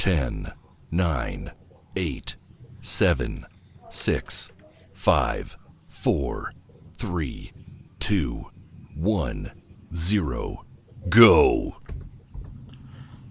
10, 9, 8, 7, 6, 5, 4, 3, 2, 1, 0, go!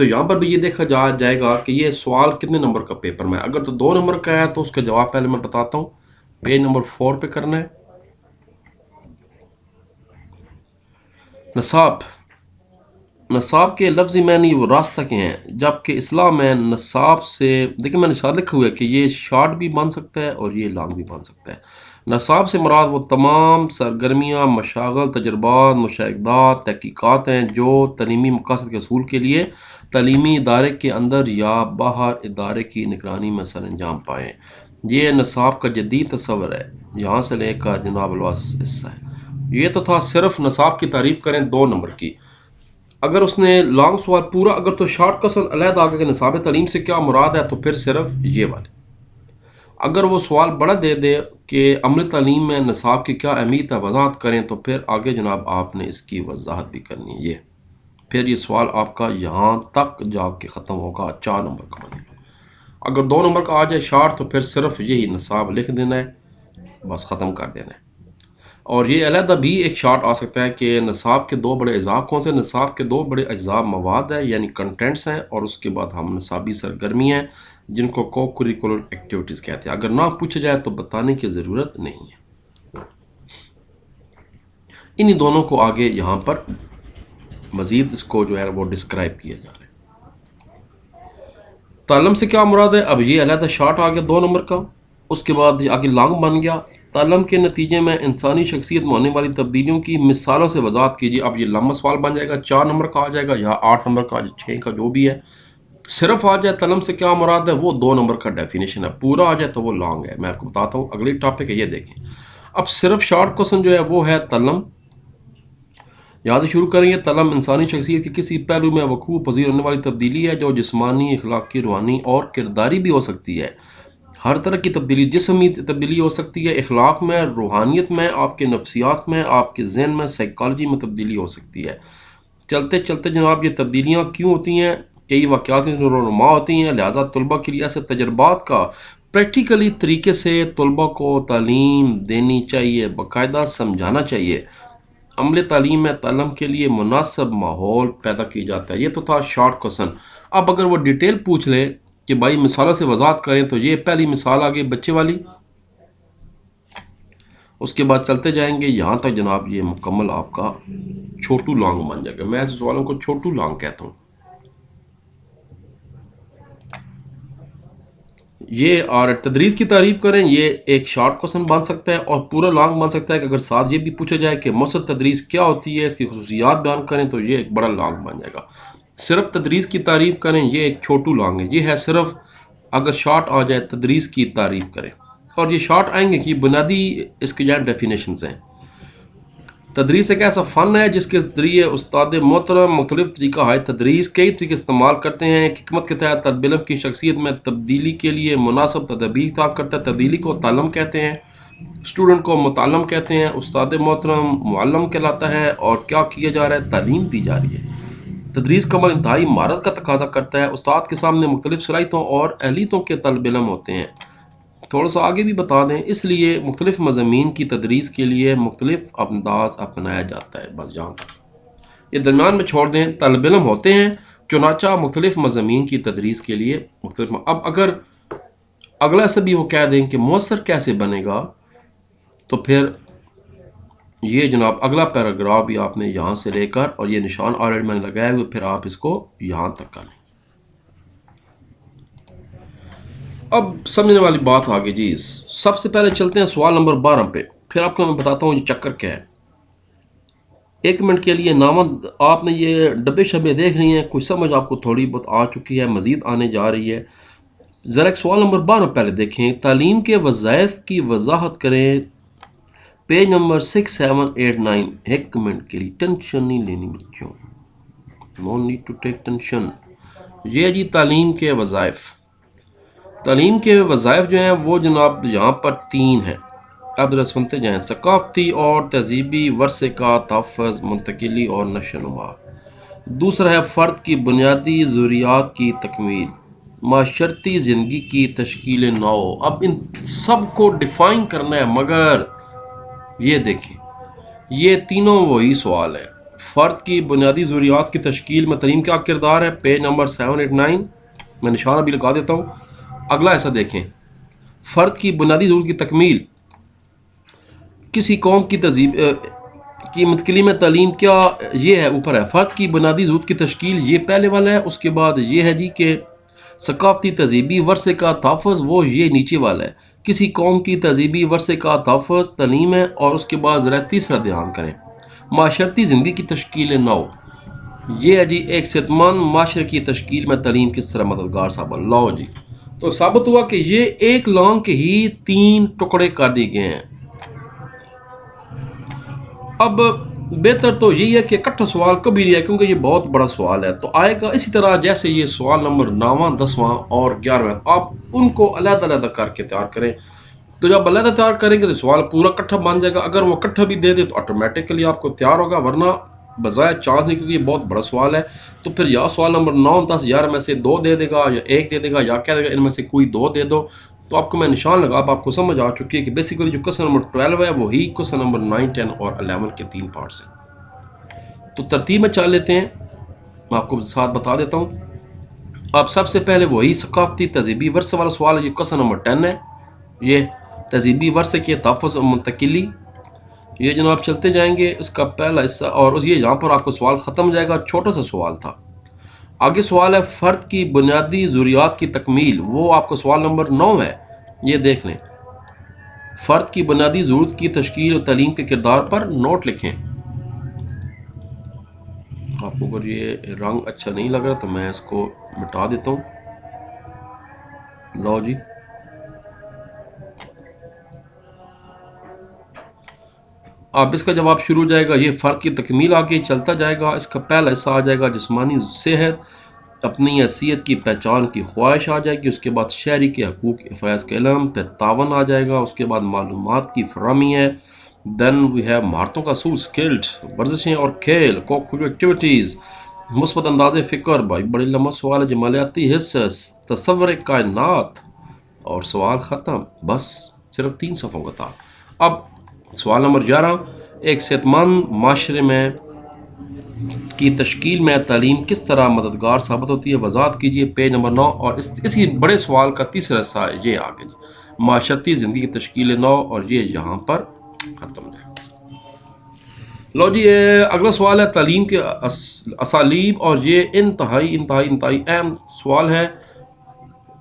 تو یہاں پر بھی یہ دیکھا جائے گا کہ یہ سوال کتنے نمبر کا پیپر میں ہے. اگر تو 2 نمبر کا ہے تو اس کا جواب پہلے میں بتاتا ہوں. پیج نمبر 4 پہ کرنا ہے. نصاب کے لفظی معنی وہ راستہ کے ہیں، جبکہ اصطلاح میں نصاب سے دیکھیں میں نے شاید لکھا ہوا ہے کہ یہ شارٹ بھی بن سکتا ہے اور یہ لانگ بھی بن سکتا ہے. نصاب سے مراد وہ تمام سرگرمیاں، مشاغل، تجربات، مشاہدات، تحقیقات ہیں جو تعلیمی مقاصد کے حصول کے لیے تعلیمی ادارے کے اندر یا باہر ادارے کی نگرانی میں سر انجام پائیں. یہ نصاب کا جدید تصور ہے، یہاں سے لے کر جناب الواس حصہ ہے. یہ تو تھا صرف نصاب کی تعریف کریں 2 نمبر کی. اگر اس نے لانگ سوال پورا، اگر تو شارٹ کوسچن علیحدہ آگے کہ نصاب تعلیم سے کیا مراد ہے تو پھر صرف یہ والے. اگر وہ سوال بڑا دے دے کہ عملی تعلیم میں نصاب کی کیا اہمیت ہے وضاحت کریں تو پھر آگے جناب آپ نے اس کی وضاحت بھی کرنی ہے. پھر یہ سوال آپ کا یہاں تک جا کے ختم ہوگا 4 نمبر کا بنے گا. اگر 2 نمبر کا آ جائے شارٹ تو پھر صرف یہی نصاب لکھ دینا ہے، بس ختم کر دینا ہے. اور یہ علیحدہ بھی ایک شارٹ آ سکتا ہے کہ نصاب کے 2 بڑے اجزاء کون سے؟ نصاب کے 2 بڑے اجزاء مواد ہے یعنی کنٹینٹس ہیں، اور اس کے بعد ہم نصابی سرگرمی ہیں جن کو کو کریکولر ایکٹیویٹیز کہتے ہیں. اگر نہ پوچھا جائے تو بتانے کی ضرورت نہیں ہے. انہی دونوں کو آگے یہاں پر مزید اس کو جو ہے وہ ڈسکرائب کیا جا رہا ہے. تعلم سے کیا مراد ہے؟ اب یہ علیحدہ شارٹ آ گیا 2 نمبر کا. اس کے بعد آگے لانگ بن گیا. تعلم کے نتیجے میں انسانی شخصیت میں ہونے والی تبدیلیوں کی مثالوں سے وضاحت کیجیے. اب یہ لمبا سوال بن جائے گا، 4 نمبر کا آ جائے گا یا 8 نمبر کا، 6 کا، جو بھی ہے. صرف آ جائے تعلم سے کیا مراد ہے وہ 2 نمبر کا ڈیفینیشن ہے. پورا آ جائے تو وہ لانگ ہے. میں آپ کو بتاتا ہوں اگلی ٹاپک ہے، یہ دیکھیں. اب صرف شارٹ کوسچن جو ہے وہ ہے تعلم. یہاں سے شروع کریں گے. تعلم انسانی شخصیت کی کسی پہلو میں وقوع پذیر ہونے والی تبدیلی ہے جو جسمانی، اخلاقی، روحانی اور کرداری بھی ہو سکتی ہے. ہر طرح کی تبدیلی، جسمی تبدیلی ہو سکتی ہے، اخلاق میں، روحانیت میں، آپ کے نفسیات میں، آپ کے ذہن میں، سائیکالوجی میں تبدیلی ہو سکتی ہے. چلتے چلتے جناب یہ تبدیلیاں کیوں ہوتی ہیں؟ کئی واقعات رونما ہوتی ہیں، لہٰذا طلباء کے لیے ایسے تجربات کا پریکٹیکلی طریقے سے طلباء کو تعلیم دینی چاہیے، باقاعدہ سمجھانا چاہیے. عمل تعلیم میں تعلم کے لیے مناسب ماحول پیدا کی جاتا ہے. یہ تو تھا شارٹ کوسچن. اب اگر وہ ڈیٹیل پوچھ لے کہ بھائی مثالوں سے وضاحت کریں تو یہ پہلی مثال آگے بچے والی. اس کے بعد چلتے جائیں گے یہاں تک جناب یہ مکمل آپ کا چھوٹو لانگ بن جائے گا. میں ایسے سوالوں کو چھوٹو لانگ کہتا ہوں. یہ اور تدریس کی تعریف کریں، یہ ایک شارٹ کوسچن بن سکتا ہے اور پورا لانگ بن سکتا ہے کہ اگر ساتھ یہ بھی پوچھا جائے کہ مؤثر تدریس کیا ہوتی ہے، اس کی خصوصیات بیان کریں تو یہ ایک بڑا لانگ بن جائے گا. صرف تدریس کی تعریف کریں یہ ایک چھوٹو لانگ ہے. یہ ہے صرف اگر شارٹ آ جائے تدریس کی تعریف کریں، اور یہ شارٹ آئیں گے کہ بنیادی اس کے جائے ڈیفینیشنز ہیں. تدریس ایک ایسا فن ہے جس کے ذریعے استاد محترم مختلف طریقہ ہائے تدریس کئی طریقے استعمال کرتے ہیں. حکمت کے تحت طالب علم کی شخصیت میں تبدیلی کے لیے مناسب تدابیر اختیار کرتا ہے. تبدیلی کو تعلم کہتے ہیں، اسٹوڈنٹ کو متعلم کہتے ہیں، استاد محترم معلم کہلاتا ہے، اور کیا کیا جا رہا ہے؟ تعلیم دی جا رہی ہے. تدریس کا عمل انتہائی مہارت کا تقاضا کرتا ہے. استاد کے سامنے مختلف صلاحیتوں اور اہلیتوں کے طالب علم ہوتے ہیں. تھوڑا سا آگے بھی بتا دیں، اس لیے مختلف مضامین کی تدریس کے لیے مختلف انداز اپنایا جاتا ہے. بس جہاں تک یہ درمیان میں چھوڑ دیں، طالب علم ہوتے ہیں، چنانچہ مختلف مضامین کی تدریس کے لیے مختلف. اب اگر اگلا سے بھی وہ کہہ دیں کہ مؤثر کیسے بنے گا تو پھر یہ جناب اگلا پیراگراف بھی آپ نے یہاں سے لے کر، اور یہ نشان آلریڈی میں نے لگایا ہوئے، پھر آپ اس کو یہاں تک کریں. اب سمجھنے والی بات آگے جی. سب سے پہلے چلتے ہیں سوال نمبر 12 پہ، پھر آپ کو میں بتاتا ہوں یہ چکر کیا ہے. 1 منٹ کے لیے نامد آپ نے یہ ڈبے شبے دیکھ رہی ہیں، کچھ سمجھ آپ کو تھوڑی بہت آ چکی ہے، مزید آنے جا رہی ہے. ذرا ایک سوال نمبر 12 پہلے دیکھیں. تعلیم کے وظائف کی وضاحت کریں. Page number 6 7 8 9. 1 منٹ کے لیے ٹینشن نہیں لینی بچوں، no need to take tension. یہ جی تعلیم کے وظائف. تعلیم کے وظائف جو ہیں وہ جناب یہاں پر 3 ہیں. اب ذرا سنتے جائیں. ثقافتی اور تہذیبی ورثے کا تحفظ، منتقلی اور نشو و نما. دوسرا ہے فرد کی بنیادی ضروریات کی تکمیل، معاشرتی زندگی کی تشکیل نو. اب ان سب کو ڈیفائن کرنا ہے، مگر یہ دیکھیں یہ تینوں وہی سوال ہے. فرد کی بنیادی ضروریات کی تشکیل میں تعلیم کا کردار ہے، پیج نمبر 789، میں نشانہ بھی لگا دیتا ہوں۔ اگلا ایسا دیکھیں، فرد کی بنیادی ضرورت کی تکمیل، کسی قوم کی تہذیب کی منتقلی میں تعلیم کیا، یہ ہے اوپر ہے فرد کی بنیادی ضرورت کی تشکیل، یہ پہلے والا ہے۔ اس کے بعد یہ ہے جی کہ ثقافتی تہذیبی ورثے کا تحفظ، وہ یہ نیچے والا ہے، کسی قوم کی تہذیبی ورثے کا تحفظ تعلیم ہے۔ اور اس کے بعد ذرا تیسرا دھیان کریں، معاشرتی زندگی کی تشکیل نو، یہ ہے جی ایک صحت مند معاشرے کی تشکیل میں تعلیم کس طرح مددگار ثابت۔ لو جی، تو ثابت ہوا کہ یہ ایک لانگ کے ہی 3 ٹکڑے کر دیے گئے ہیں۔ اب بہتر تو یہی ہے کہ اکٹھا سوال کبھی نہیں ہے، کیونکہ یہ بہت بڑا سوال ہے، تو آئے گا اسی طرح جیسے یہ سوال نمبر 9واں 10واں اور 11واں، آپ ان کو علیحدہ علیحدہ کر کے تیار کریں۔ تو جب علیحدہ تیار کریں گے تو سوال پورا اکٹھا بن جائے گا، اگر وہ اکٹھا بھی دے دے تو آٹومیٹکلی آپ کو تیار ہوگا، ورنہ بظاہر چانس نہیں، کیونکہ یہ بہت بڑا سوال ہے۔ تو پھر یا سوال نمبر 9 10 11 میں سے 2 دے دے گا، یا 1 دے دے گا، یا کہہ دے گا ان میں سے کوئی 2 دے دو۔ تو آپ کو میں نشان لگا، اب آپ کو سمجھ آ چکی ہے کہ بیسیکلی جو کوسچن نمبر 12 ہے وہی کوسچن نمبر 9 10 اور 11 کے 3 پارٹس ہیں۔ تو ترتیب میں چل لیتے ہیں، میں آپ کو ساتھ بتا دیتا ہوں۔ اب سب سے پہلے وہی ثقافتی تہذیبی ورثے والا سوال ہے، یہ کوسچن نمبر 10 ہے، یہ تہذیبی ورثے کے تحفظ اور منتقلی، یہ جناب چلتے جائیں گے، اس کا پہلا حصہ، اور یہ یہاں پر آپ کو سوال ختم ہو جائے گا، چھوٹا سا سوال تھا۔ آگے سوال ہے فرد کی بنیادی ضروریات کی تکمیل، وہ آپ کو سوال نمبر 9 ہے، یہ دیکھ لیں، فرد کی بنیادی ضرورت کی تشکیل اور تعلیم کے کردار پر نوٹ لکھیں۔ آپ کو اگر یہ رنگ اچھا نہیں لگ رہا تو میں اس کو مٹا دیتا ہوں۔ لو جی، اب اس کا جواب شروع ہو جائے گا، یہ فرد کی تکمیل آگے چلتا جائے گا۔ اس کا پہلا حصہ آ جائے گا جسمانی صحت، اپنی حیثیت کی پہچان کی خواہش آ جائے گی، اس کے بعد شہری کے حقوق فرائض کا علم، پھر تعاون آ جائے گا، اس کے بعد معلومات کی فراہمی ہے، دین وی ہے مہارتوں کا اصول، اسکلڈ، ورزشیں اور کھیل، کوکولر ایکٹیویٹیز، مثبت انداز فکر، بھائی بڑی لمبا سوال ہے، جمالیاتی حصص، تصور کائنات، اور سوال ختم، بس صرف 3 صفحوں کا تھا۔ اب سوال نمبر 11، ایک صحت مند معاشرے میں کی تشکیل میں تعلیم کس طرح مددگار ثابت ہوتی ہے، وضاحت کیجیے، پیج نمبر 9۔ اور اسی بڑے سوال کا تیسرا حصہ یہ آگے جی، معاشرتی زندگی کی تشکیل 9، اور یہ یہاں پر ختم ہے۔ لو جی، اگلا سوال ہے تعلیم کے اسالیب، اور یہ انتہائی اہم سوال ہے۔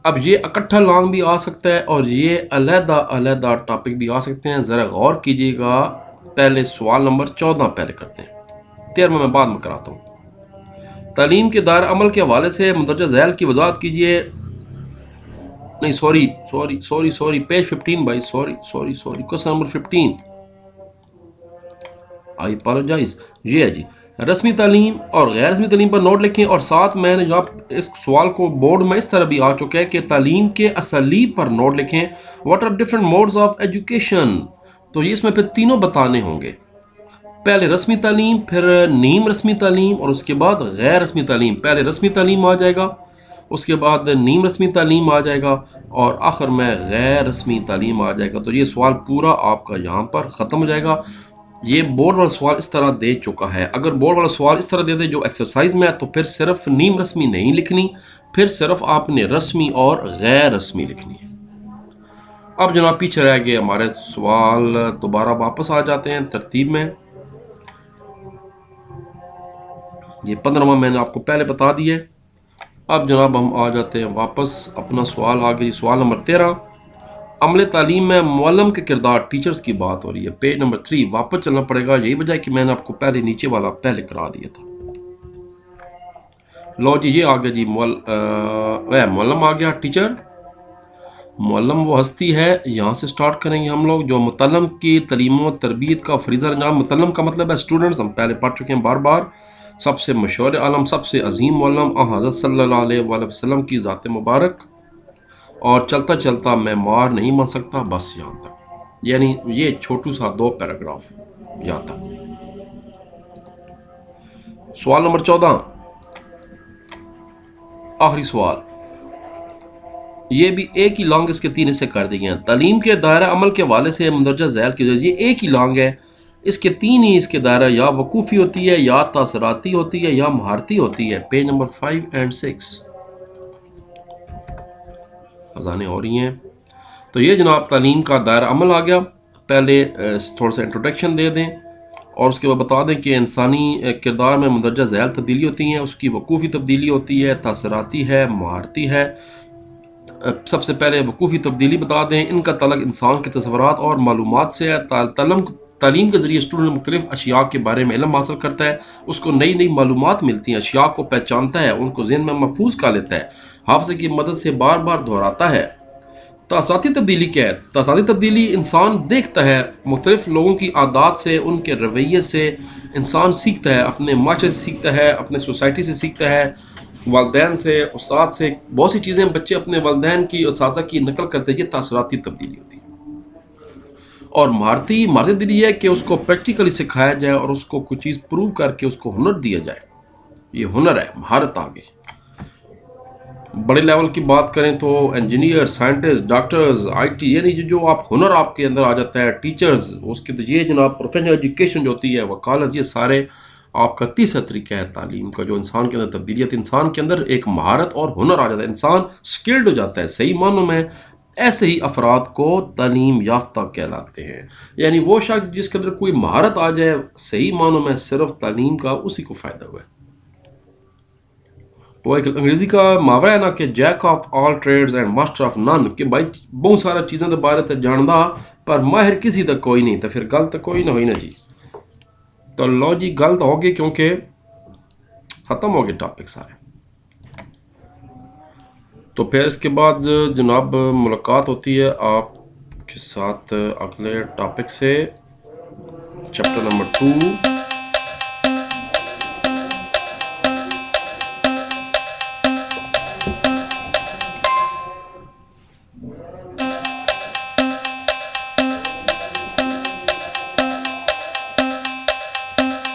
اب یہ اکٹھا لانگ بھی آ سکتا ہے اور یہ علیحدہ ٹاپک بھی آ سکتے ہیں، ذرا غور کیجیے گا۔ پہلے سوال نمبر 14 پہلے کرتے ہیں، 13 میں بعد میں کراتا ہوں۔ تعلیم کے دائرہ عمل کے حوالے سے مندرجہ ذیل کی وضاحت کیجیے۔ نہیں سوری پیج 15 بھائی، سوری کوسچن نمبر 15، آئی اپالوجائز۔ یہ ہے جی، رسمی تعلیم اور غیر رسمی تعلیم پر نوٹ لکھیں، اور ساتھ میں نے جب اس سوال کو بورڈ میں اس طرح بھی آ چکا ہے کہ تعلیم کے اسالیب پر نوٹ لکھیں، what are different modes of education, تو یہ اس میں پھر تینوں بتانے ہوں گے، پہلے رسمی تعلیم، پھر نیم رسمی تعلیم، اور اس کے بعد غیر رسمی تعلیم۔ پہلے رسمی تعلیم آ جائے گا، اس کے بعد نیم رسمی تعلیم آ جائے گا، اور آخر میں غیر رسمی تعلیم آ جائے گا۔ تو یہ سوال پورا آپ کا یہاں پر ختم ہو جائے گا۔ یہ بورڈ والا سوال اس طرح دے چکا ہے، اگر بورڈ والا سوال اس طرح دے دے جو ایکسرسائز میں ہے تو پھر صرف نیم رسمی نہیں لکھنی، پھر صرف آپ نے رسمی اور غیر رسمی لکھنی ہے۔ اب جناب پیچھے رہ گئے ہمارے سوال، دوبارہ واپس آ جاتے ہیں ترتیب میں۔ یہ 15واں میں نے آپ کو پہلے بتا دیے۔ اب جناب ہم آ جاتے ہیں واپس اپنا سوال آگے، سوال نمبر 13، عمل تعلیم میں معلم کے کردار، ٹیچرز کی بات ہو رہی ہے، پیج نمبر 3، واپس چلنا پڑے گا، یہی وجہ ہے کہ میں نے آپ کو پہلے نیچے والا پہلے کرا دیا تھا۔ لو جی، یہ آگے جی معلم آ گیا، ٹیچر، معلم وہ ہستی ہے، یہاں سے سٹارٹ کریں گے ہم لوگ، جو متعلم کی تعلیم و تربیت کا فریضہ انجام، متعلم کا مطلب ہے اسٹوڈنٹس، ہم پہلے پڑھ چکے ہیں بار بار، سب سے مشہور عالم، سب سے عظیم معلم حضرت صلی اللہ علیہ وآلہ وسلم کی ذات مبارک، اور چلتا چلتا میں مار نہیں بن سکتا، بس یہاں تک، یعنی یہ چھوٹو سا 2 پیراگراف یہاں تک۔ سوال نمبر 14، آخری سوال، یہ بھی ایک ہی لانگ، اس کے 3 حصے کر دیے ہیں۔ تعلیم کے دائرہ عمل کے حوالے سے مندرجہ ذیل کی، یہ ایک ہی لانگ ہے، اس کے تین ہی اس کے دائرہ یا وقوفی ہوتی ہے یا تاثراتی ہوتی ہے یا مہارتی ہوتی ہے. پیج نمبر 5 and 6 اذانیں ہو رہی ہیں. تو یہ جناب تعلیم کا دائرہ عمل آ گیا. پہلے تھوڑا سا انٹروڈکشن دے دیں اور اس کے بعد بتا دیں کہ انسانی کردار میں مندرجہ ذیل تبدیلی ہوتی ہیں. اس کی وقوفی تبدیلی ہوتی ہے، تاثراتی ہے، مہارتی ہے. سب سے پہلے وقوفی تبدیلی بتا دیں. ان کا تعلق انسان کے تصورات اور معلومات سے ہے. تعلیم کے ذریعے اسٹوڈنٹ مختلف اشیاء کے بارے میں علم حاصل کرتا ہے، اس کو نئی نئی معلومات ملتی ہیں، اشیاء کو پہچانتا ہے، ان کو ذہن میں محفوظ کر لیتا ہے، حافظے کی مدد سے بار بار دہراتا ہے. تاثراتی تبدیلی کیا ہے؟ تاثراتی تبدیلی انسان دیکھتا ہے مختلف لوگوں کی عادات سے، ان کے رویے سے انسان سیکھتا ہے، اپنے معاشرے سے سیکھتا ہے، اپنے سوسائٹی سے سیکھتا ہے، والدین سے، استاد سے. بہت سی چیزیں بچے اپنے والدین کی، اساتذہ کی نقل کرتے ہیں. یہ تاثراتی تبدیلی ہوتی ہے. اور مہارتی تبدیلی ہے کہ اس کو پریکٹیکلی سکھایا جائے اور اس کو کوئی چیز پروو کر کے اس کو ہنر دیا جائے. یہ ہنر ہے، مہارت آگے. بڑے لیول کی بات کریں تو engineer, scientist, doctors, I T, یعنی جو آپ ہنر آپ کے اندر آ جاتا ہے. ٹیچرز، اس کے یہ جناب پروفیشنل ایجوکیشن جو ہوتی ہے، وکالت، یہ سارے آپ کا تیسرا طریقہ ہے تعلیم کا جو انسان کے اندر تبدیلیت. انسان کے اندر ایک مہارت اور ہنر آ جاتا ہے، انسان سکلڈ ہو جاتا ہے صحیح معنوں میں. ایسے ہی افراد کو تعلیم یافتہ کہلاتے ہیں. یعنی وہ شخص جس کے اندر کوئی مہارت آ جائے صحیح معنوں میں صرف تعلیم کا، اسی کو فائدہ ہوا ہے. وہ ایک انگریزی کا محاورہ ہے نا کہ Jack of all trades and master of none, کہ بھائی بہت سارا چیزیں دے بارے تے جاندا پر ماہر کسی دا کوئی نہیں. تو پھر گل تو کوئی نہ ہوئی نا جی. تو لو جی گل تو ہوگی کیونکہ ختم ہو گئے ٹاپک سارے. تو پھر اس کے بعد جناب ملاقات ہوتی ہے آپ کے ساتھ اگلے ٹاپک سے، چیپٹر نمبر 2